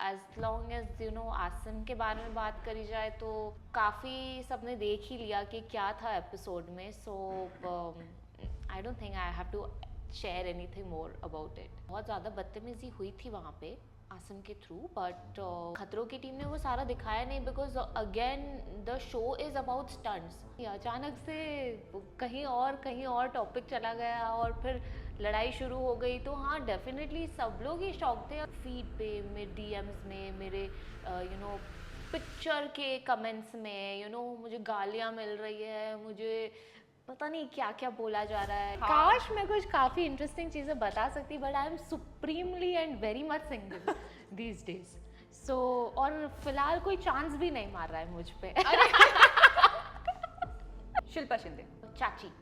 As long as Asim के बारे में बात करी जाए तो काफ़ी सबने देख ही लिया कि क्या था एपिसोड में, so I don't think I have to share anything more about it. बहुत ज़्यादा बदतमीजी हुई थी वहाँ पे आसिम के थ्रू, बट खतरों की टीम ने वो सारा दिखाया नहीं, because again the show is about stunts. अचानक से कहीं और टॉपिक चला गया और फिर लड़ाई शुरू हो गई, तो हाँ डेफिनेटली सब लोग ही शॉक थे। फीड पे, मेरे डीएम्स में, मेरे पिक्चर के कमेंट्स में मुझे गालियाँ मिल रही है, मुझे पता नहीं क्या क्या बोला जा रहा है। हाँ। काश मैं कुछ काफ़ी इंटरेस्टिंग चीज़ें बता सकती, but I am supremely and very much single these days. So और फिलहाल कोई चांस भी नहीं मार रहा है मुझ पे। शिल्पा शिंदे। चाची।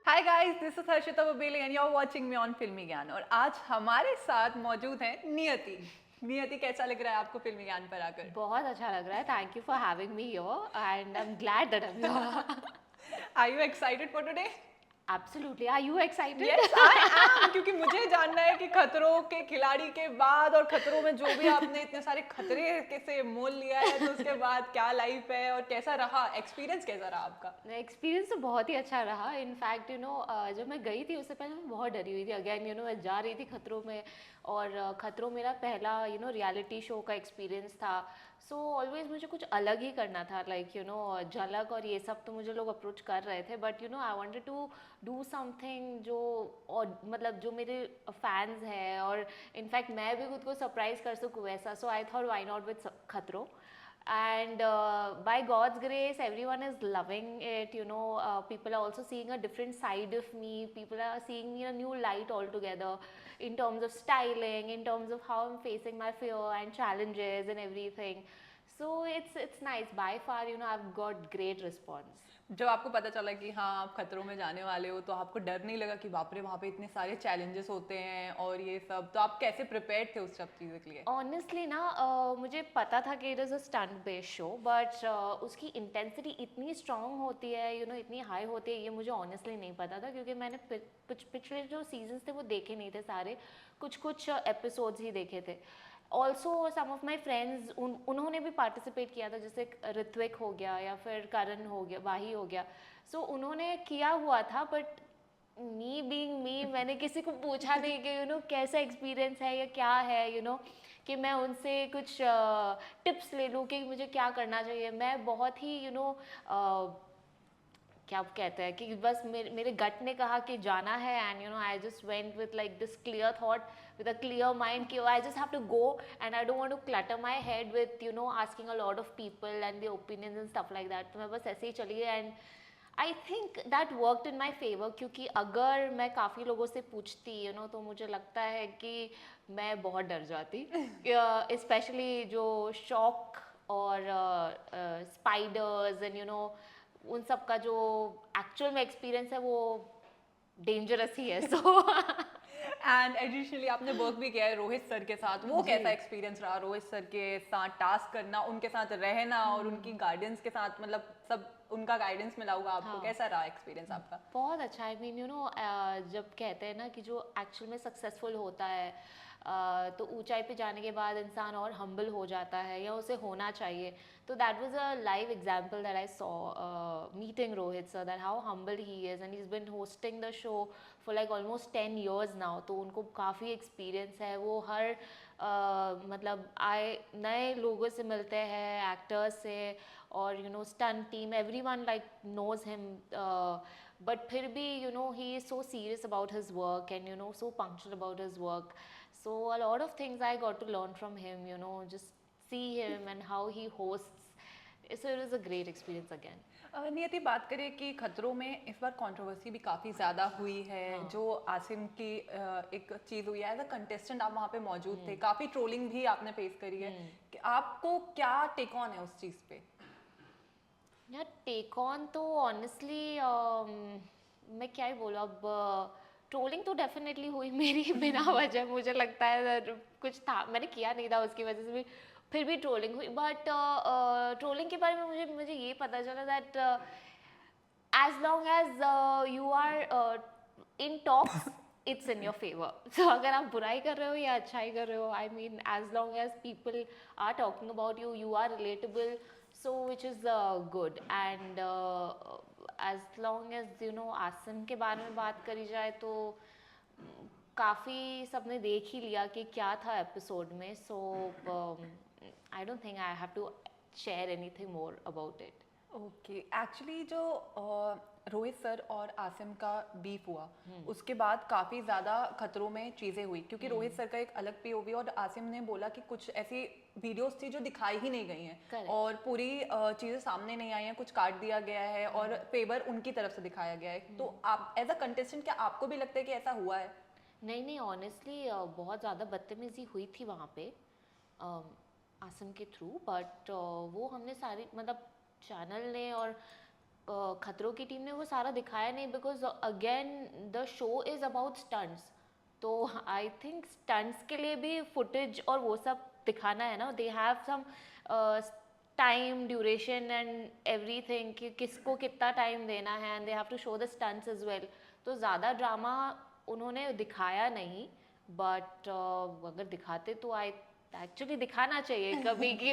Hi guys, this is Harshita Babeli and you are watching me on Filmy Gyaan. और आज हमारे साथ मौजूद हैं नियति। नियति, कैसा लग रहा है आपको फिल्मी ज्ञान पर आकर? बहुत अच्छा लग रहा है, thank you for having me here and I am glad that I am here. Are you excited for today? Absolutely, are you excited? Yes I am, क्योंकि मुझे जानना है कि खतरों के खिलाड़ी के बाद और खतरों में जो भी आपने इतने सारे खतरे से मोल लिया है, तो उसके बाद क्या लाइफ है और कैसा रहा, एक्सपीरियंस कैसा रहा आपका? एक्सपीरियंस तो बहुत ही अच्छा रहा। इनफैक्ट जब मैं गई थी उससे पहले मैं बहुत डरी हुई थी। अगेन मैं जा रही थी खतरों में, और खतरों मेरा पहला रियलिटी शो का एक्सपीरियंस था। सो ऑलवेज मुझे कुछ अलग ही करना था, लाइक झलक और ये सब तो मुझे लोग अप्रोच कर रहे थे, but I wanted to do something जो, और मतलब जो मेरे फैंस हैं और इनफैक्ट मैं भी खुद को सरप्राइज कर सकूँ वैसा। So I thought why not with खतरों, and by God's grace everyone is loving it. People are also seeing a different side of me. People are seeing me in a new light altogether, in terms of styling, in terms of how I'm facing my fear and challenges and everything. So it's nice. By far I've got great response. जब आपको पता चला कि हाँ आप खतरों में जाने वाले हो, तो आपको डर नहीं लगा कि बाप रे वहाँ पे इतने सारे चैलेंजेस होते हैं और ये सब? तो आप कैसे प्रिपेयर्ड थे उस सब चीज़ों के लिए? ऑनेस्टली ना मुझे पता था कि it is a stunt based show, but उसकी इंटेंसिटी इतनी स्ट्रांग होती है, इतनी हाई होती है, ये मुझे ऑनेस्टली नहीं पता था, क्योंकि मैंने पिछले जो सीजन्स थे वो देखे नहीं थे सारे, कुछ एपिसोड्स ही देखे थे। Also some of my friends उन्होंने भी पार्टिसिपेट किया था, जैसे ऋत्विक हो गया या फिर करण हो गया, वाही हो गया। सो उन्होंने किया हुआ था, बट मी बीइंग मी, मैंने किसी को पूछा नहीं कि कैसा एक्सपीरियंस है या क्या है, कि मैं उनसे कुछ टिप्स ले लूँ कि मुझे क्या करना चाहिए। मैं बहुत ही क्या कहते हैं कि बस मेरे गट ने कहा कि जाना है, and I just went with like this clear thought, with a clear mind कि I just have to go and I don't want to clutter my head with asking a lot of people and their opinions and stuff like that. तो मैं बस ऐसे ही चली गई, and I think that worked in my favor, क्योंकि अगर मैं काफ़ी लोगों से पूछती तो मुझे लगता है कि मैं बहुत डर जाती, स्पेशली जो शॉक और स्पाइडर्स एंड उन सब का जो एक्चुअल में एक्सपीरियंस है वो डेंजरस ही है। सो एंड एडिशनली आपने वर्क भी किया है रोहित सर के साथ, वो कैसा एक्सपीरियंस रहा रोहित सर के साथ टास्क करना, उनके साथ रहना और उनकी गाइडेंस के साथ, मतलब सब उनका गाइडेंस मिला होगा आपको? हाँ। कैसा रहा एक्सपीरियंस आपका? बहुत अच्छा। आई मीन जब कहते हैं ना कि जो एक्चुअल में सक्सेसफुल होता है तो ऊंचाई पे जाने के बाद इंसान और हम्बल हो जाता है, या उसे होना चाहिए। तो that was a live example that I saw meeting Rohit sir, that how humble he is, and he is been hosting the show for like almost 10 years now. तो उनको काफ़ी एक्सपीरियंस है, वो हर मतलब आए नए लोगों से मिलते हैं, एक्टर्स से, और stunt team, everyone like knows him, but फिर भी he is so serious about his work and so punctual about his work. So a lot of things I got to learn from him, just see him and how he hosts. So it was a great experience again. नियति, बात करें कि खतरों में इस बार controversy भी काफ़ी ज़्यादा हुई है। हाँ। जो आसिम की एक चीज़ हुई है, एज अ कंटेस्टेंट आप वहाँ पे मौजूद थे, काफ़ी ट्रोलिंग भी आपने फेस करी है, कि आपको क्या टेक ऑन है उस चीज़ पे? यार टेक ऑन तो ऑनेस्टली मैं क्या ही बोलूँ अब, ट्रोलिंग तो डेफिनेटली हुई मेरी बिना वजह, मुझे लगता है कुछ था मैंने किया नहीं था उसकी वजह से भी, फिर भी ट्रोलिंग हुई। बट ट्रोलिंग के बारे में मुझे ये पता चला that as long as you are in talks it's in your favour. So अगर आप बुराई कर रहे हो या अच्छाई कर रहे हो, I mean as long as people are talking about you, you are relatable, so which is good. And as long as you know Asim के बारे में बात करी जाए तो काफ़ी सबने देख ही लिया कि क्या था एपिसोड में. So I don't think I have to share anything more about it. Okay, actually जो रोहित सर और आसिम का बीफ हुआ उसके बाद काफ़ी ज़्यादा खतरों में चीज़ें हुई, क्योंकि रोहित सर का एक अलग पीओवी और आसिम ने बोला कि कुछ ऐसी वीडियोस थी जो दिखाई ही नहीं गई हैं Correct. और पूरी चीज़ें सामने नहीं आई हैं, कुछ काट दिया गया है और फेवर उनकी तरफ से दिखाया गया है. तो आप एज अ कंटेस्टेंट क्या आपको भी लगता है कि ऐसा हुआ है? नहीं, ऑनेस्टली बहुत ज़्यादा बदतमीजी हुई थी वहाँ पे आसिम के थ्रू. बट वो हमने सारी मतलब चैनल ने और खतरों की टीम ने वो सारा दिखाया नहीं, because again the show is about stunts. तो आई थिंक स्टंट्स के लिए भी फुटेज और वो सब दिखाना है ना. They have some time duration and everything कि किसको कितना टाइम देना है, and they have to show the stunts as well. तो ज़्यादा ड्रामा उन्होंने दिखाया नहीं. बट अगर दिखाते तो आई एक्चुअली दिखाना चाहिए कभी कि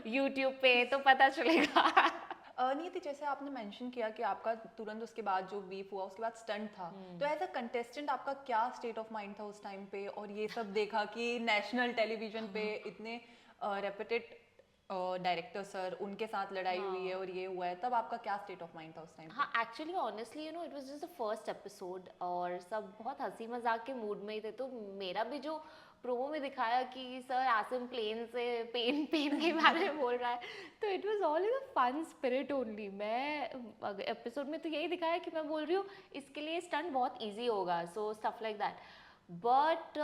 यूट्यूब पे तो पता चलेगा. नीति, जैसे आपने मेंशन किया कि आपका तुरंत उसके बाद जो बीफ हुआ उसके बाद स्टंट था, तो एज अ कंटेस्टेंट आपका क्या स्टेट ऑफ माइंड था उस टाइम पे, और ये सब देखा कि नेशनल टेलीविजन पे इतने रेपुटेड डायरेक्टर सर उनके साथ लड़ाई हुई है और ये हुआ है, तब आपका क्या स्टेट ऑफ माइंड था उस टाइम पे? हाँ, actually honestly it was just the first episode और सब बहुत हंसी मजाक के मूड में ही थे. तो मेरा भी जो प्रोमो में दिखाया कि सर आसिम प्लेन से पेन के बारे में बोल रहा है, तो it was all in a fun spirit only. मैं एपिसोड में तो यही दिखाया कि मैं बोल रही हूँ इसके लिए स्टंट बहुत ईजी होगा, so stuff like that. But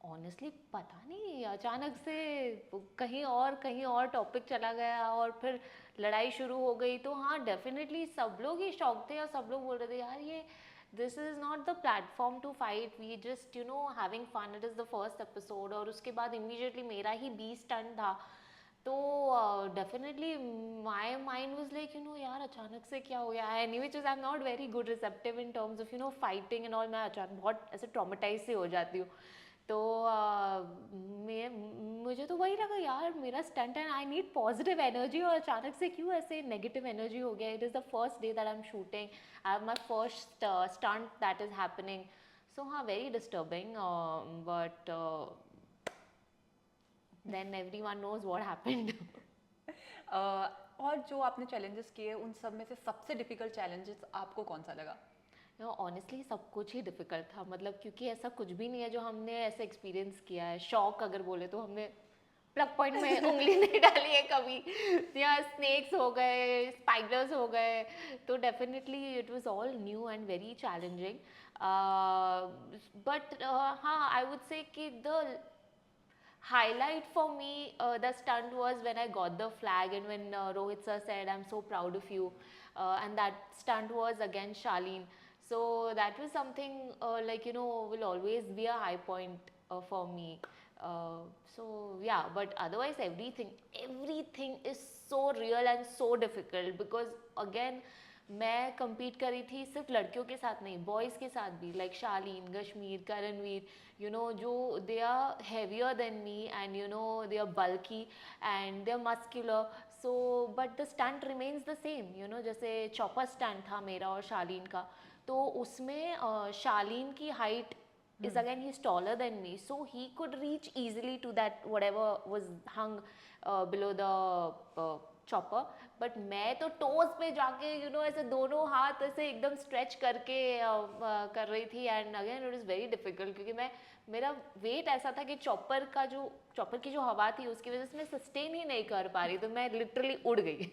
honestly पता नहीं अचानक से कहीं और टॉपिक चला गया और फिर लड़ाई शुरू हो गई. तो हाँ, डेफिनेटली सब लोग ही शॉक थे और सब लोग बोल रहे थे यार ये this is not the platform to fight, we just having fun, it is the first episode. और उसके बाद इमीडिएटली मेरा ही 20 टन था. तो definitely my mind was like यार अचानक से क्या हो गया. Any which is I am not very good receptive in terms of fighting and all. मैं अचानक बहुत ऐसे ट्रॉमेटाइज से हो जाती हूँ. तो मुझे तो वही लगा यार मेरा stunt and I need positive energy, और अचानक से क्यों ऐसे नेगेटिव एनर्जी हो गया. It is the first day that I am shooting, I have my first stunt that is happening. So हाँ, very disturbing. But then everyone knows what happened. और जो आपने चैलेंजेस किए उन सब में से सबसे डिफिकल्ट चैलेंजेस आपको कौन सा लगा? ऑनेस्टली सब कुछ ही डिफिकल्ट था, मतलब क्योंकि ऐसा कुछ भी नहीं है जो हमने ऐसा एक्सपीरियंस किया है. शॉक अगर बोले तो हमने प्लग पॉइंट में उंगली नहीं डाली है कभी, या स्नेक्स हो गए, स्पाइडर्स हो गए. तो definitely it was all new and very challenging. But हाँ, आई वुड से कि the highlight for me, the stunt was when I got the flag and when Rohit sir said I'm so proud of you, and that stunt was against Charlene. So that was something will always be a high point for me. So yeah, but otherwise everything is so real and so difficult because again मैं compete कर रही थी सिर्फ लड़कियों के साथ नहीं, boys के साथ भी, लाइक शालीन, कश्मीर, करणवीर, जो they are heavier than me and they are bulky and they are muscular. So but the stunt remains the same. जैसे चॉपर स्टंट था मेरा और शालीन का, तो उसमें शालीन की height is again he's taller than me, so he could reach easily to that whatever was hung below the chopper. But मैं तो टोज पे जाके ऐसे दोनों हाथ ऐसे एकदम स्ट्रेच करके कर रही थी. And again it is very difficult क्योंकि मेरा वेट ऐसा था कि चॉपर की जो हवा थी उसकी वजह से मैं सस्टेन ही नहीं कर पा रही, तो मैं लिटरली उड़ गई.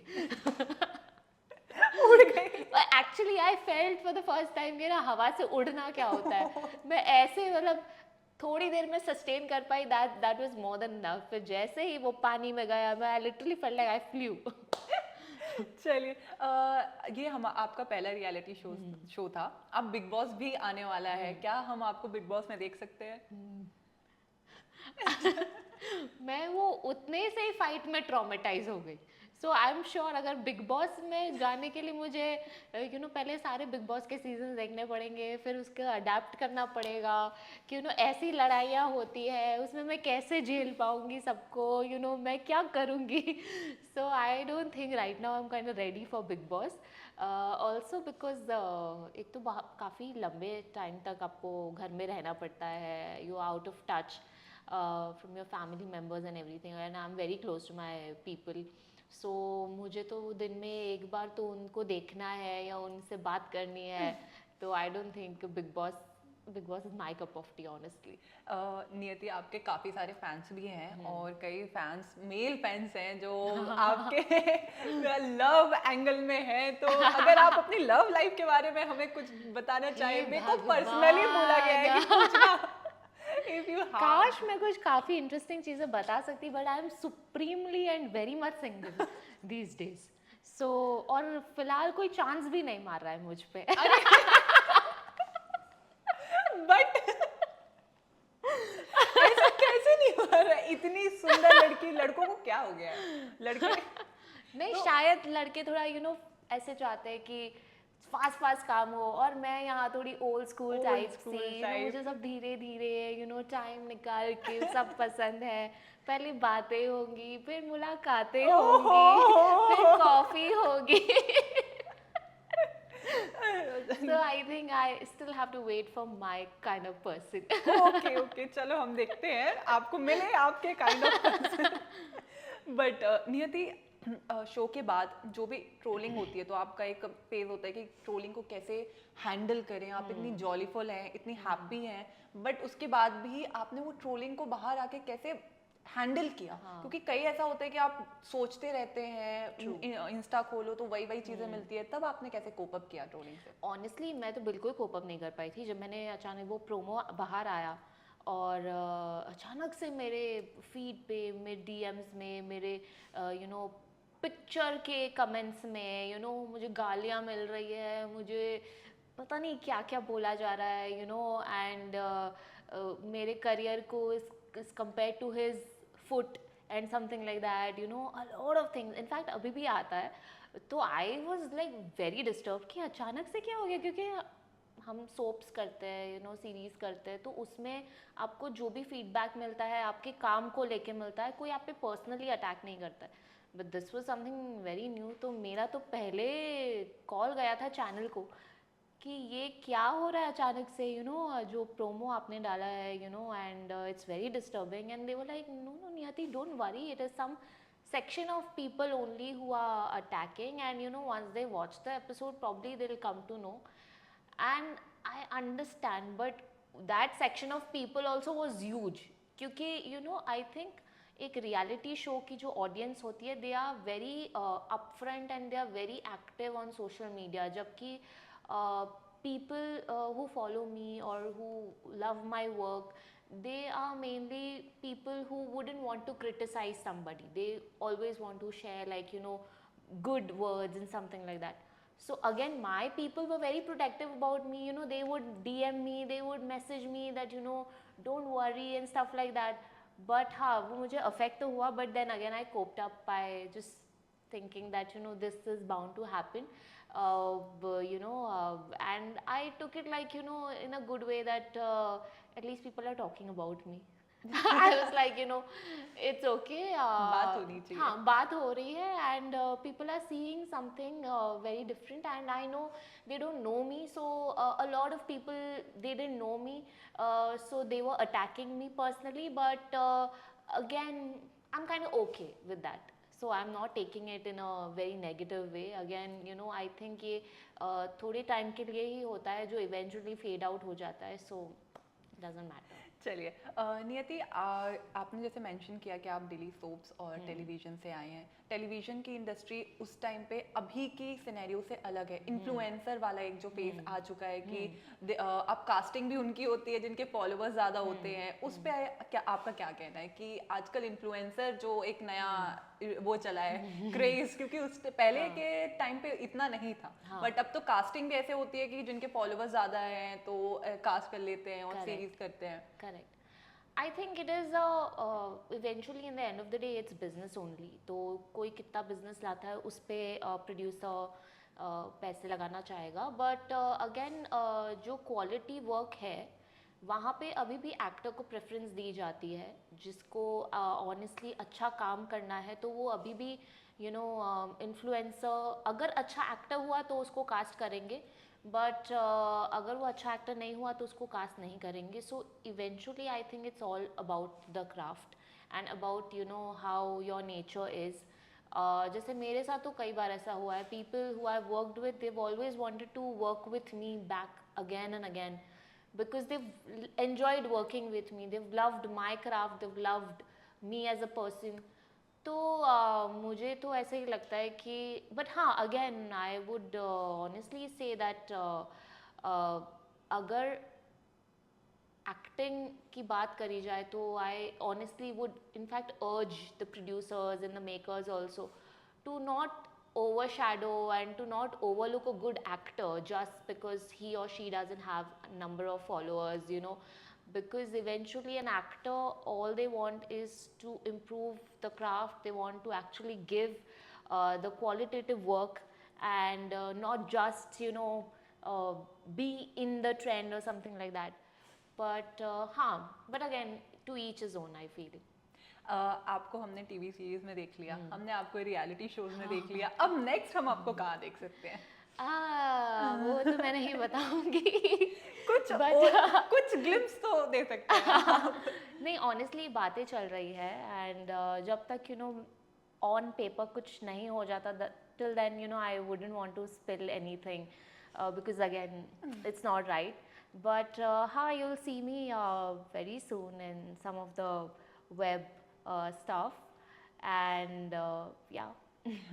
Actually I felt for the first time कि ना हवा से उड़ना क्या होता है. मैं ऐसे मतलब थोड़ी देर में सस्टेन कर पाई, that was more than enough. फिर जैसे ही वो पानी में गया मैं literally felt like I flew. चलिए, ये हम आपका पहला रियलिटी शो था. अब बिग बॉस भी आने वाला है, क्या हम आपको बिग बॉस में देख सकते हैं? मैं वो उतने से ही फाइट में ट्रॉमेटाइज हो गई. सो आई एम श्योर अगर बिग बॉस में जाने के लिए मुझे पहले सारे बिग बॉस के सीजन देखने पड़ेंगे, फिर उसको अडेप्ट करना पड़ेगा कि ऐसी लड़ाइयाँ होती है उसमें मैं कैसे झेल पाऊंगी सबको, मैं क्या करूँगी. So I don't think right now I am kind of ready for Bigg Boss. Also because एक तो काफ़ी लंबे टाइम तक आपको घर में रहना पड़ता है, you out of touch from your family members and everything, and I'm very close to my people. So मुझे तो दिन में एक बार तो उनको देखना है या उनसे बात करनी है. तो I don't think Big Boss is my cup of tea honestly. नियति, आपके काफी सारे फैंस भी हैं और कई फैंस मेल फैंस हैं जो आपके लव एंगल में हैं, तो अगर आप अपनी लव लाइफ के बारे में हमें कुछ बताना चाहें. मेरे को पर्सनली बोला गया है कि पूछना. काश मैं कुछ काफी इंटरेस्टिंग चीजें बता सकती, but I am supremely and very much single these days. So और फिलहाल कोई चांस भी नहीं मार रहा है मुझ पे. बट ऐसा कैसे नहीं मार रहा है? इतनी सुंदर लड़की, लड़कों को क्या हो गया है? लड़के नहीं तो, शायद लड़के थोड़ा ऐसे चाहते हैं कि फास्ट काम हो, और मैं यहाँ थोड़ी ओल्ड स्कूल टाइप सी, मुझे सब धीरे धीरे टाइम निकाल के सब पसंद है. पहले बातें होंगी, फिर मुलाकातें होंगी, फिर कॉफी होगी. So I think I still have to wait for my kind of person. Okay, चलो हम देखते हैं आपको मिले आपके kind of person. But नियति, शो के बाद जो भी ट्रोलिंग होती है तो आपका एक फेज होता है कि ट्रोलिंग को कैसे हैंडल करें. आप इतनी जॉलीफुल हैं, इतनी हैप्पी हैं, बट उसके बाद भी आपने वो ट्रोलिंग को बाहर आके कैसे हैंडल किया? क्योंकि कई ऐसा होता है कि आप सोचते रहते हैं, इंस्टा खोलो तो वही चीजें मिलती है, तब आपने कैसे कोप अप किया ट्रोलिंग से? ऑनेस्टली मैं तो बिल्कुल कोप अप नहीं कर पाई थी जब मैंने अचानक वो प्रोमो बाहर आया, और अचानक से मेरे फीड पे, मेरे डीएम्स में, मेरे पिक्चर के कमेंट्स में मुझे गालियाँ मिल रही है, मुझे पता नहीं क्या क्या बोला जा रहा है, एंड मेरे करियर को is compare to his foot and something like that, a lot of things. In fact अभी भी आता है. तो I was like very disturb कि अचानक से क्या हो गया, क्योंकि हम सोप्स करते हैं, सीरीज करते हैं, तो उसमें आपको जो भी फीडबैक मिलता है आपके काम को लेके मिलता है, कोई आप पे पर्सनली अटैक नहीं करता है. But this was something very new. तो मेरा तो पहले कॉल गया था चैनल को कि ये क्या हो रहा है अचानक से, जो प्रोमो आपने डाला है, and it's very disturbing. And they were like, no Niyati, don't worry, it is some section of people only who are attacking, and once they watch the episode probably they'll come to know. And I understand, but that section of people also was huge, क्योंकि I think एक reality show की जो audience होती है, they are very upfront and they are very active on social media, जबकि people who follow me or who love my work, they are mainly people who wouldn't want to criticize somebody. They always want to share, like, good words and something like that. So again, my people were very protective about me. They would DM me, they would message me that don't worry and stuff like that. But हाँ, वो मुझे affect तो हुआ, but then again I coped up by just thinking that this is bound to happen. And I took it like, in a good way, that at least people are talking about me. I was like, it's okay. बात होनी चाहिए. हाँ, बात हो रही है, and people are seeing something very different, and I know they don't know me, so a lot of people, they didn't know me, so they were attacking me personally, but again, I'm kind of okay with that. So I'm not taking it in a very negative way. Again, I think ये थोड़े time के लिए ही होता है, जो eventually fade out हो जाता है, so it doesn't matter. चलिए नियति, आपने जैसे मेंशन किया कि आप दिल्ली सोप्स और टेलीविज़न से आए हैं. टेलीविज़न की इंडस्ट्री उस टाइम पे अभी की सिनेरियो से अलग है. इन्फ्लुएंसर वाला एक जो फेज आ चुका है कि अब कास्टिंग भी उनकी होती है जिनके फॉलोअर्स ज़्यादा होते हैं. उस पे क्या आपका क्या कहना है कि आजकल इन्फ्लुएंसर जो एक नया वो चला है क्रेज, क्योंकि उस पहले के टाइम पे इतना नहीं था, बट अब तो कास्टिंग भी ऐसे होती है कि जिनके फॉलोअर्स ज़्यादा हैं तो कास्ट कर लेते हैं और सीरीज करते हैं. Correct. I think it is eventually in the end of the day it's business only. तो कोई कितना बिजनेस लाता है उस पर प्रोड्यूसर पैसे लगाना चाहेगा. बट अगेन जो क्वालिटी वर्क है वहाँ पे अभी भी एक्टर को प्रेफरेंस दी जाती है. जिसको ऑनेस्टली अच्छा काम करना है तो वो अभी भी इन्फ्लुएंसर, अगर अच्छा एक्टर हुआ तो उसको कास्ट करेंगे. बट अगर वो अच्छा एक्टर नहीं हुआ तो उसको कास्ट नहीं करेंगे. So eventually I think it's all about the craft and about how your nature is. जैसे मेरे साथ तो कई बार ऐसा हुआ है. People who I worked with Dev always wanted to work with me back again and again because they've enjoyed working with me, they've loved my craft, they've loved me as a person. तो मुझे तो ऐसे ही लगता है कि but हाँ again I would honestly say that अगर acting की बात करी जाए तो I honestly would in fact urge the producers and the makers also to not overshadow and to not overlook a good actor just because he or she doesn't have a number of followers, because eventually an actor, all they want is to improve the craft. They want to actually give the qualitative work and not just be in the trend or something like that. But but again, to each his own, I feel. आपको हमने TV series में देख लिया, हमने आपको reality shows में देख लिया, अब नेक्स्ट हम आपको कहाँ देख सकते हैं? वो तो मैं नहीं बताऊंगी. कुछ ग्लिम्स तो दे सकते हैं. नहीं, ऑनेस्टली बातें चल रही है एंड जब तक ऑन पेपर कुछ नहीं हो जाता till then I wouldn't want to spill anything because again it's not right. But हाँ, you will see me very soon in some of the web stuff and yeah.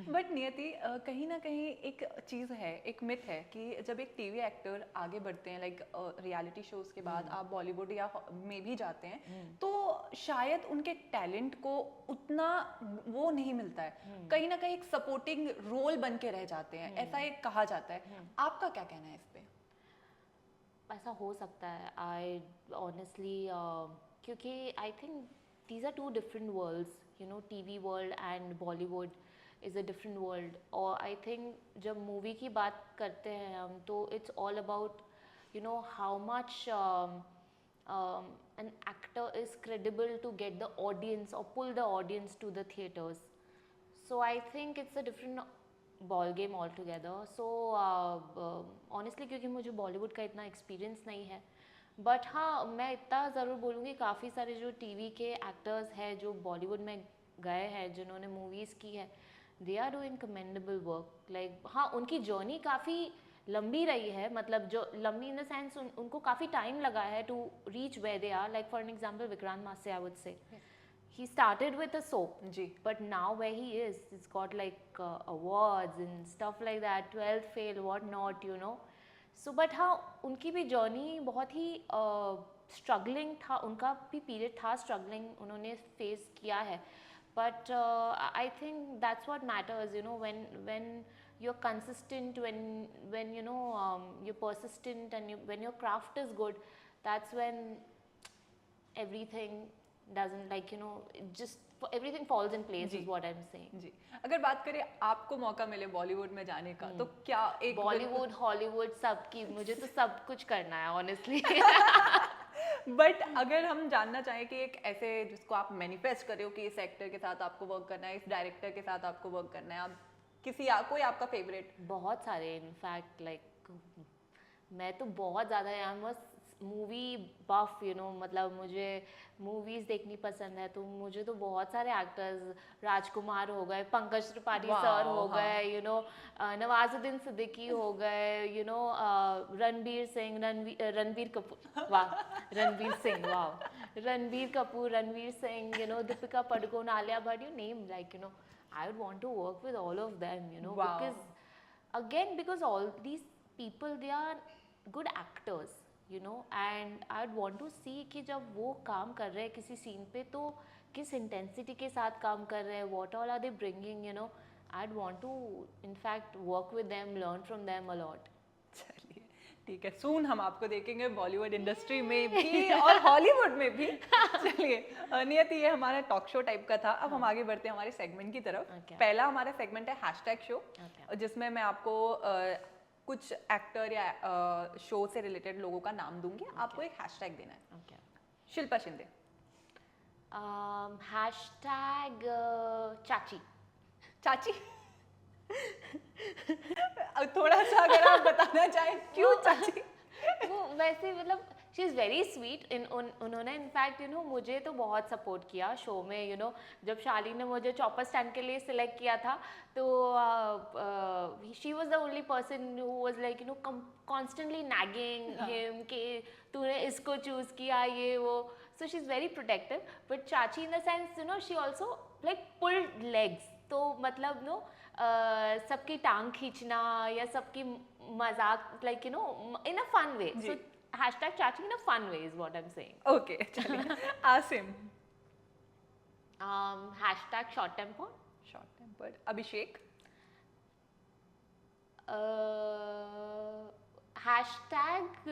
But Niyati, कहीं ना कहीं एक चीज़ है, एक मिथ है कि जब एक टीवी एक्टर आगे बढ़ते हैं, लाइक रियलिटी शोज के बाद आप बॉलीवुड या में भी जाते हैं, तो शायद उनके टैलेंट को उतना वो नहीं मिलता है. कहीं ना कहीं एक सपोर्टिंग रोल बन के रह जाते हैं, ऐसा एक कहा जाता है. आपका क्या कहना है इस पे? ऐसा हो सकता है. आई ऑनेस्टली क्योंकि I think these are two different worlds, TV world and Bollywood is a different world. और I think जब मूवी की बात करते हैं हम तो it's all about how much an actor is credible to get the audience or pull the audience to the theaters. So I think it's a different ball game altogether. So honestly क्योंकि मुझे बॉलीवुड का इतना experience नहीं है, but हाँ मैं इतना ज़रूर बोलूँगी काफ़ी सारे जो टीवी के एक्टर्स हैं जो बॉलीवुड में गए हैं, जिन्होंने मूवीज़ की है, they are doing commendable work. Like हाँ, उनकी जर्नी काफ़ी लंबी रही है. मतलब जो लंबी इन द सेंस उनको काफ़ी टाइम लगा है to reach where they are. Like for an example Vikrant Massey, I would say he started with a soap, but now where he is, it's got like awards and stuff like that, 12th fail, what not, so but हाँ, उनकी भी journey बहुत ही struggling था. उनका भी period था struggling, उन्होंने face किया है. But I think that's what matters, when you are consistent, when you're persistent and when your craft is good, that's when everything everything falls in place is what I'm saying. जी. अगर बात करें आपको मौका मिले बॉलीवुड में जाने का, तो क्या एक बॉलीवुड, हॉलीवुड, सबकी, मुझे तो सब कुछ करना है ऑनेस्टली. बट अगर हम जानना चाहें कि एक ऐसे जिसको आप मैनिफेस्ट कर रहे हो कि इस एक्टर के साथ आपको वर्क करना है, इस डायरेक्टर के साथ आपको वर्क करना है, आप कोई आपका फेवरेट? बहुत सारे, इनफैक्ट लाइक मैं तो बहुत ज़्यादा मूवी बफ, मतलब मुझे मूवीज़ देखनी पसंद है. तो मुझे तो बहुत सारे एक्टर्स, राजकुमार हो गए, पंकज त्रिपाठी सर हो गए, नवाजुद्दीन सिद्दीकी हो गए, रणबीर सिंह, रणबीर कपूर, वाह, रणबीर सिंह, वाह, Ranbir Kapoor, Ranveer Singh, Deepika Padukone, Alia Bhatt, you name, like, I would want to work with all of them, because all these people, they are good actors, and I would want to see कि जब वो काम कर रहे हैं किसी सीन पे तो किस इंटेंसिटी के साथ काम कर रहे हैं, what all are they bringing, I'd want to in fact work with them, learn from them a lot. चलिए, ठीक है, सून हम आपको देखेंगे बॉलीवुड इंडस्ट्री में भी और हॉलीवुड में भी। चलिए नियति, ये हमारा टॉक शो टाइप का था। अब हम आगे बढ़ते हैं हमारे सेगमेंट की तरफ। Okay. पहला हमारा सेगमेंट है हैशटैग शो, Okay. जिसमें मैं आपको कुछ एक्टर या शो से रिलेटेड लोगों का नाम दूंगी, आपको एक हैशटैग देना है। Okay. शिल्पा शिंदे। Hashtag चाची. चाची। थोड़ा सा अगर आप बताना चाहें क्यों चाची? वो वैसे मतलब शी इज़ वेरी स्वीट। उन्होंने इनफैक्ट मुझे तो बहुत सपोर्ट किया शो में। जब शालीन ने मुझे चॉपर स्टैंड के लिए सिलेक्ट किया था, तो she was the only person who was like constantly nagging him कि तूने इसको चूज़ किया, ये वो। So she is very protective. But chachi in the sense she also like pulled legs. तो मतलब सबकी टांग खींचना या सबकी मजाक, like in a fun way. So hashtag chachi in a fun way is what I'm saying. Okay, चलिए Asim. Hashtag short temper. Short tempered. Abhishek. Hashtag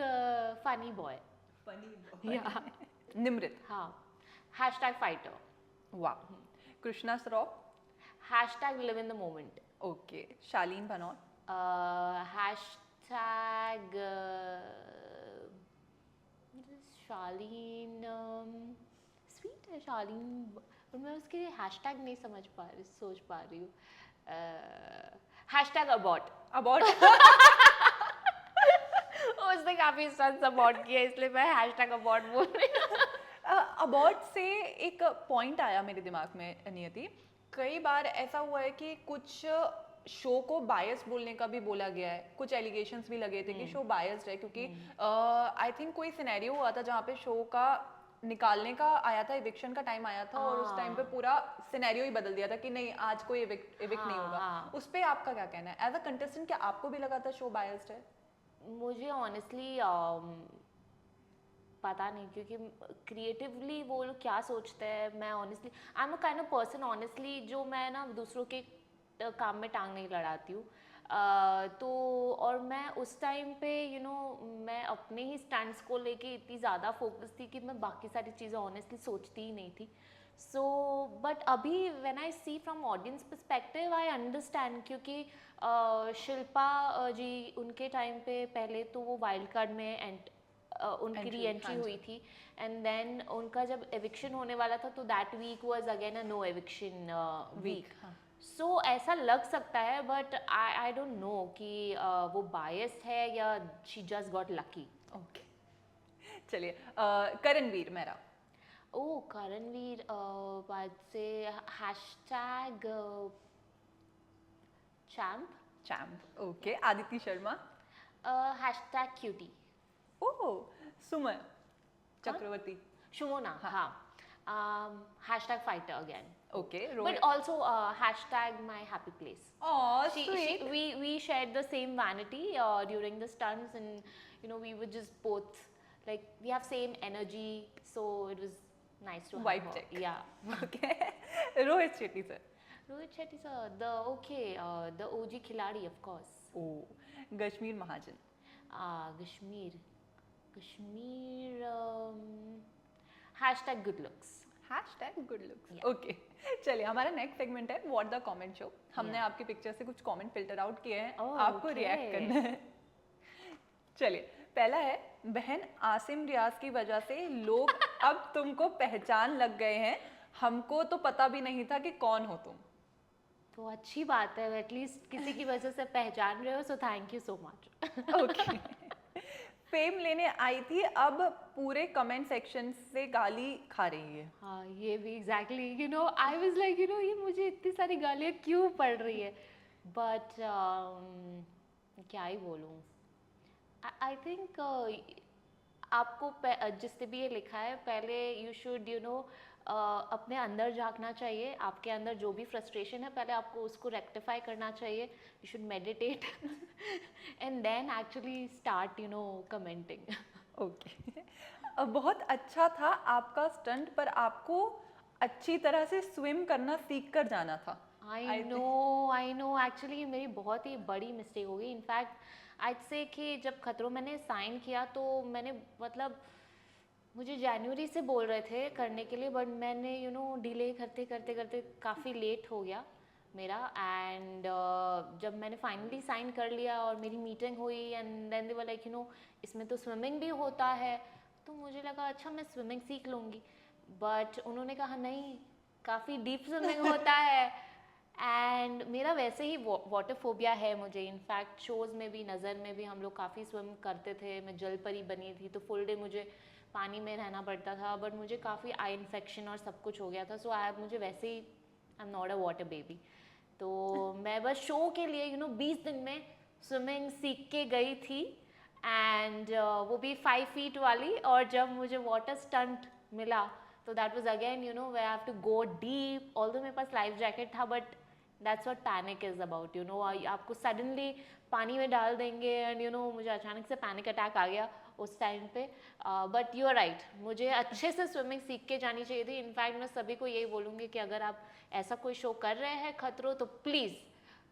funny boy. Funny. Yeah. Nimrit. हाँ. Hashtag fighter. वाह। Krishna Shroff. Hashtag live in the moment. Okay. Shalin Bhanot. Hashtag Shalin sweet है शालीन, पर मैं उसके लिए hashtag नहीं सोच पा रही हूँ। Hashtag about. अबाउट। उसने काफी स्टंट्स अबॉट किया, इसलिए मैं हैशटैग अबॉट बोल रही हूँ। अबाउट से एक पॉइंट आया मेरे दिमाग में नियति। कई बार ऐसा हुआ है कि कुछ शो को बायस बोलने का भी बोला गया है, कुछ एलिगेशंस भी लगे थे कि शो बायस्ड है, क्योंकि आई थिंक कोई सिनेरियो हुआ था जहाँ पे शो का निकालने का आया था, इविक्शन का टाइम आया था, और उस टाइम पे पूरा सिनेरियो ही बदल दिया था कि नहीं आज कोई इविक्ट नहीं होगा। उस पे आपका क्या कहना है एज अ कंटेस्टेंट? क्या आपको भी लगा था शो बायस्ड है? मुझे ऑनेस्टली पता नहीं, क्योंकि क्रिएटिवली वो लोग क्या सोचते हैं। मैं honestly I am a kind of person honestly जो मैं ना दूसरों के काम में टांग नहीं लड़ाती हूँ। तो और मैं उस टाइम पे मैं अपने ही स्टैंड्स को लेके इतनी ज़्यादा फोकस थी कि मैं बाकी सारी चीज़ें ऑनेस्टली सोचती ही नहीं थी। सो बट अभी when I see from audience perspective I understand, क्योंकि शिल्पा जी उनके टाइम पे पहले तो वो वाइल्ड कार्ड में उनकी री एंट्री हुई थी, एंड देन उनका जब एविक्शन होने वाला था तो that week was again a no eviction week. So ऐसा लग सकता है, बट आई डोंट नो कि वो बायस्ड है या she just got lucky. Okay, चलिए करणवीर मेरा। ओ करणवीर बाद से hashtag champ. Okay. Aditya Sharma. Hashtag cutie. Oh. Suman Chakraborty. Shumona. हाँ। Hashtag fighter again. Okay, but also hashtag my happy place. Oh, sweet. We shared the same vanity during the stunts, and we were just both like we have same energy, so it was nice to have Vibe her. check. Yeah. Okay. Rohit Shetty sir. Rohit Shetty sir, the OG खिलाड़ी of course. Oh, Kashmir Mahajan. Kashmir hashtag good looks. Hashtag good looks. Okay, चलिए हमारा next segment है what the comment show. हमने आपकी picture से कुछ comment filter out किए हैं, आपको रिएक्ट करना है। चलिए पहला है, बहन आसिम रियाज की वजह से लोग अब तुमको पहचान लग गए हैं, हमको तो पता भी नहीं था कि कौन हो तुम। तो अच्छी बात है, एटलीस्ट किसी की वजह से पहचान रहे हो, so thank you so much. Okay. Fame लेने आई थी, अब पूरे कमेंट सेक्शन से गाली खा रही है। हाँ ये भी एग्जैक्टली आई वाज लाइक ये मुझे इतनी सारी गालियाँ क्यों पड़ रही है, बट क्या ही बोलूँ। आई थिंक आपको जिसने भी ये लिखा है, पहले यू शुड अपने अंदर झांकना चाहिए। आपके अंदर जो भी फ्रस्ट्रेशन है पहले आपको उसको रेक्टिफाई करना चाहिए। You should meditate and then actually start commenting. Okay. बहुत अच्छा था आपका स्टंट, पर आपको अच्छी तरह से स्विम करना सीख कर जाना था। आई नो एक्चुअली मेरी बहुत ही बड़ी मिस्टेक हो गई। इनफैक्ट आज से कि जब खतरों मैंने साइन किया तो मैंने मतलब मुझे जनवरी से बोल रहे थे करने के लिए, बट मैंने डिले करते करते करते काफ़ी लेट हो गया मेरा। एंड जब मैंने फाइनली साइन कर लिया और मेरी मीटिंग हुई and then they were like इसमें तो स्विमिंग भी होता है, तो मुझे लगा अच्छा मैं स्विमिंग सीख लूँगी। बट उन्होंने कहा नहीं, काफ़ी डीप स्विमिंग होता है। एंड मेरा वैसे ही वाटर फोबिया है मुझे, इनफैक्ट शोज़ में भी, नज़र में भी हम लोग काफ़ी स्विम करते थे, मैं जल परी बनी थी तो फुल डे मुझे पानी में रहना पड़ता था, बट मुझे काफ़ी आई इन्फेक्शन और सब कुछ हो गया था। सो मुझे वैसे ही I am not a water baby. तो मैं बस शो के लिए 20 दिन में स्विमिंग सीख के गई थी। एंड वो भी 5 फीट वाली, और जब मुझे वाटर स्टंट मिला तो that was again we have to go deep, although मेरे पास लाइफ जैकेट था, but that's what panic is about. आपको सडनली पानी में डाल देंगे एंड मुझे अचानक से पैनिक अटैक आ गया उस टाइम पे। बट यू आर राइट, मुझे अच्छे से स्विमिंग सीख के जानी चाहिए थी। इनफैक्ट मैं सभी को यही बोलूँगी कि अगर आप ऐसा कोई शो कर रहे हैं खतरों, तो प्लीज़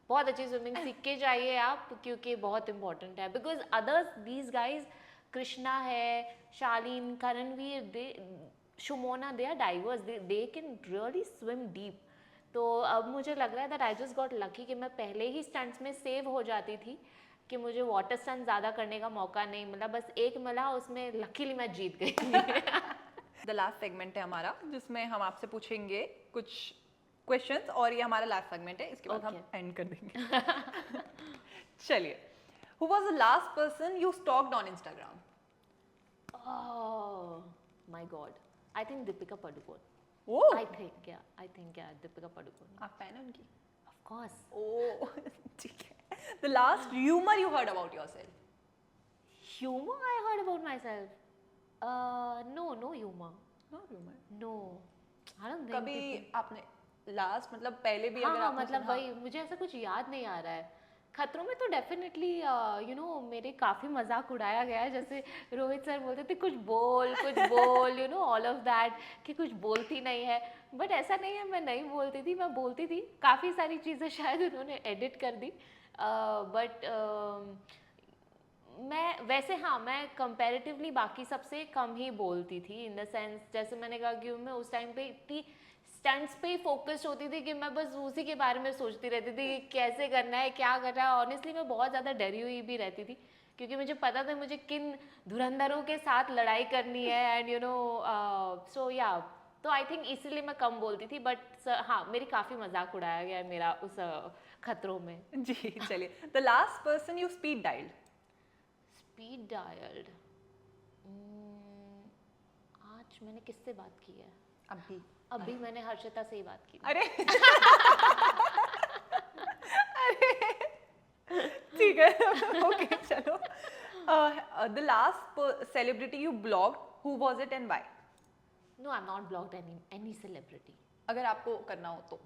बहुत अच्छी स्विमिंग सीख के जाइए आप, क्योंकि बहुत इंपॉर्टेंट है। Because others these guys, Krishna है, Shalin, Karanveer, they, Shumona, they are divers, they can really swim deep. तो अब मुझे लग रहा है that I just got lucky कि मैं पहले ही स्टंट्स में सेव हो जाती थी, कि मुझे वाटर स्टंट ज़्यादा करने का मौका नहीं मिला, बस एक मिला, उसमें लकीली मैं जीत गई। द लास्ट सेगमेंट है हमारा, जिसमें हम आपसे पूछेंगे कुछ क्वेश्चंस, और ये हमारा लास्ट सेगमेंट है, इसके बाद हम एंड कर देंगे। चलिए, who was the last person you stalked on Instagram? Oh my God, I think Deepika Padukone. Oh, I think yeah, Deepika Padukone. आप फैन है उनकी? Of course. ओह, ठीक है। The last humour you heard about yourself? Humor I heard about myself. No humor. No humour. No, I don't think. कभी people- आपने last, मतलब पहले भी हाँ अगर हाँ, आपने मतलब सुना- वही, मुझे ऐसा कुछ याद नहीं आ रहा है। खतरों में तो डेफिनेटली मेरे काफ़ी मजाक उड़ाया गया है, जैसे रोहित सर बोलते थे कुछ बोल ऑल ऑफ दैट, कि कुछ बोलती नहीं है। बट ऐसा नहीं है मैं नहीं बोलती थी, मैं बोलती थी। काफ़ी सारी चीज़ें शायद उन्होंने एडिट कर दी, बट मैं वैसे, हाँ, मैं कंपैरेटिवली बाकी सबसे कम ही बोलती थी, इन द सेंस जैसे मैंने कहा कि मैं उस टाइम पे इतनी स्टंट्स पे ही फोकस होती थी कि मैं बस उसी के बारे में सोचती रहती थी कि कैसे करना है, क्या करना है। ऑनेस्टली मैं बहुत ज़्यादा डरी हुई भी रहती थी, क्योंकि मुझे पता था मुझे किन धुरंधरों के साथ लड़ाई करनी है। एंड सो या, तो आई थिंक इसीलिए मैं कम बोलती थी। बट हाँ, मेरी काफ़ी मजाक उड़ाया गया है मेरा उस खतरों में। जी, चलिए, the last person you speed dialled? Speed dialled, आज मैंने किससे बात की है? अभी मैंने हर्षिता से ही बात की थी। अरे ठीक है, ओके, चलो। The last celebrity you blocked, who was it and why? No, I am not blocked any celebrity. अगर आपको करना हो तो?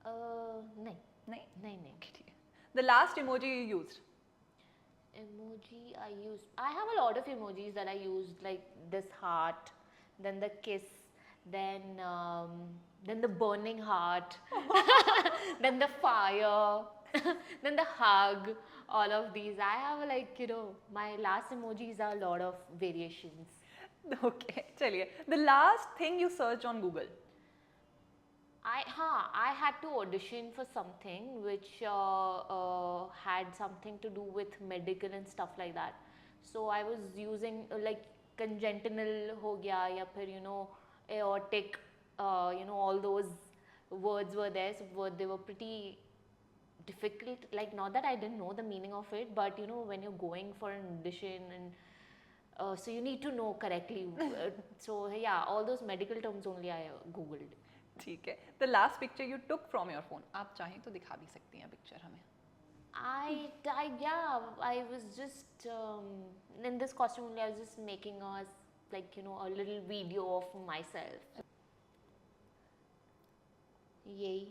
नहीं नहीं, नहीं। ठीक है। The last emoji you used? Emoji I have a lot of emojis that I used, like this heart, then the kiss, then the burning heart, then the fire, then the hug. All of these I have, like, my last emojis are a lot of variations. Okay, चलिए, the last thing you search on Google? I had to audition for something which had something to do with medical and stuff like that. So I was using like congenital हो गया, या फिर aortic, all those words were there. So they were pretty difficult. Like, not that I didn't know the meaning of it, but when you're going for an audition, and so you need to know correctly. So yeah, all those medical terms only I googled. ठीक है। The last picture you took from your phone? आप चाहें तो दिखा भी सकती हैं picture हमें। I was just in this costume only. I was just making a little video of myself. यही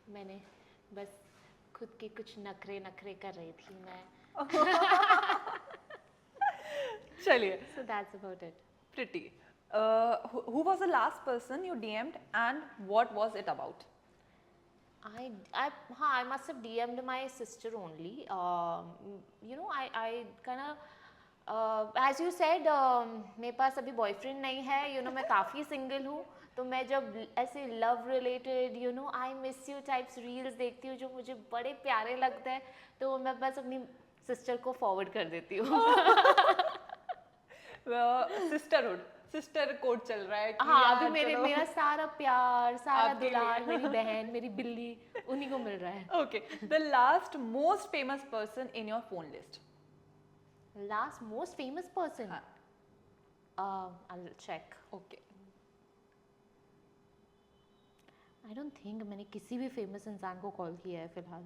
मैंने बस खुद के कुछ नखरे कर रही थी मैं। चलिए, So that's about it. Pretty, who was the last person you DM'd and what was it about? I must have DM'd my sister only. I kind of, as you said, मेरे पास अभी बॉयफ्रेंड नहीं है, मैं काफ़ी single हूँ, तो मैं जब ऐसे love related, I miss you types reels देखती हूँ जो मुझे बड़े प्यारे लगते हैं, तो मैं बस अपनी सिस्टर को फॉरवर्ड कर देती हूँ। सिस्टर कोड चल रहा है कि हाँ, यार अभी चलो मेरा सारा प्यार, सारा आपके दुलार, लिए। मेरी बहन, मेरी बिल्ली, उन्हीं को मिल रहा है। Okay, the last most famous person in your phone list. Last most famous person, हाँ, I'll check. Okay. I don't think मैंने किसी भी फेमस इंसान को कॉल किया है फिलहाल।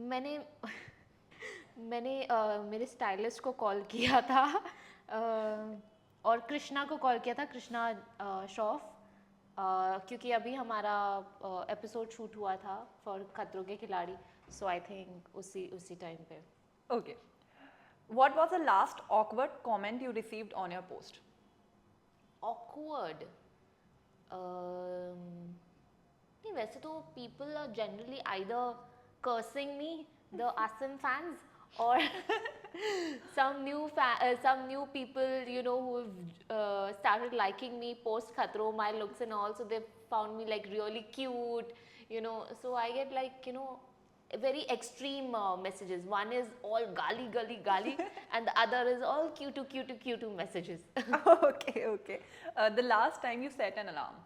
मैंने मैंने मेरे स्टाइलिस्ट को कॉल किया था, और कृष्णा को कॉल किया था, कृष्णा श्रॉफ, क्योंकि अभी हमारा एपिसोड शूट हुआ था for Khatron Ke Khiladi, so I think उसी टाइम पे। Okay, what was the last awkward comment you received on your post? Awkward, नहीं, वैसे तो people are generally either cursing me, the Asim fans, or some new people, who've started liking me post Khatro, my looks and all, so they found me like really cute, so I get like, very extreme messages. One is all gali, and the other is all cute messages. Okay. The last time you set an alarm?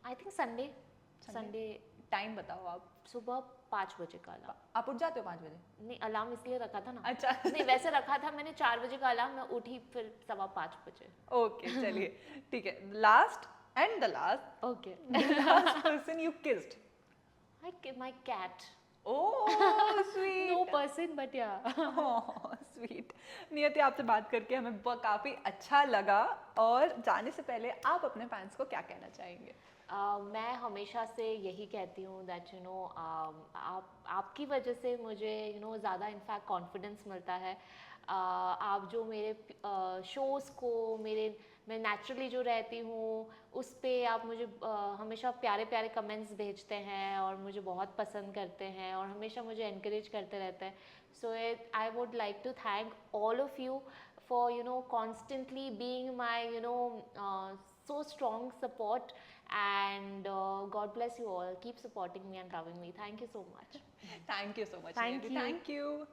I think Sunday time बताओ आप। सुबह 5 बजे का alarm. आप उठ जाते हो 5 बजे? नहीं, अलार्म इसलिए रखा था ना। अच्छा। नहीं, वैसे रखा था मैंने 4 बजे का अलार्म, मैं उठी फिर 5:15 बजे। ओके, चलिए ठीक है। Last and the last, okay. Last person you kissed? My cat. Oh sweet. No person but yeah. Sweet. Niyati, आपसे बात करके हमें काफी अच्छा लगा, और जाने से पहले आप अपने फैंस को क्या कहना चाहेंगे? मैं हमेशा से यही कहती हूँ दैट आपकी वजह से मुझे ज़्यादा इनफैक्ट कॉन्फिडेंस मिलता है। आप जो मेरे शोज़ को मैं नेचुरली जो रहती हूँ उस पे आप मुझे हमेशा प्यारे कमेंट्स भेजते हैं और मुझे बहुत पसंद करते हैं और हमेशा मुझे एनकरेज करते रहते हैं। So I would like to thank all of you for constantly being my so strong support, and God bless you all. Keep supporting me and loving me. Thank you so much. Thank you so much, Thank Niyati. you. Thank you.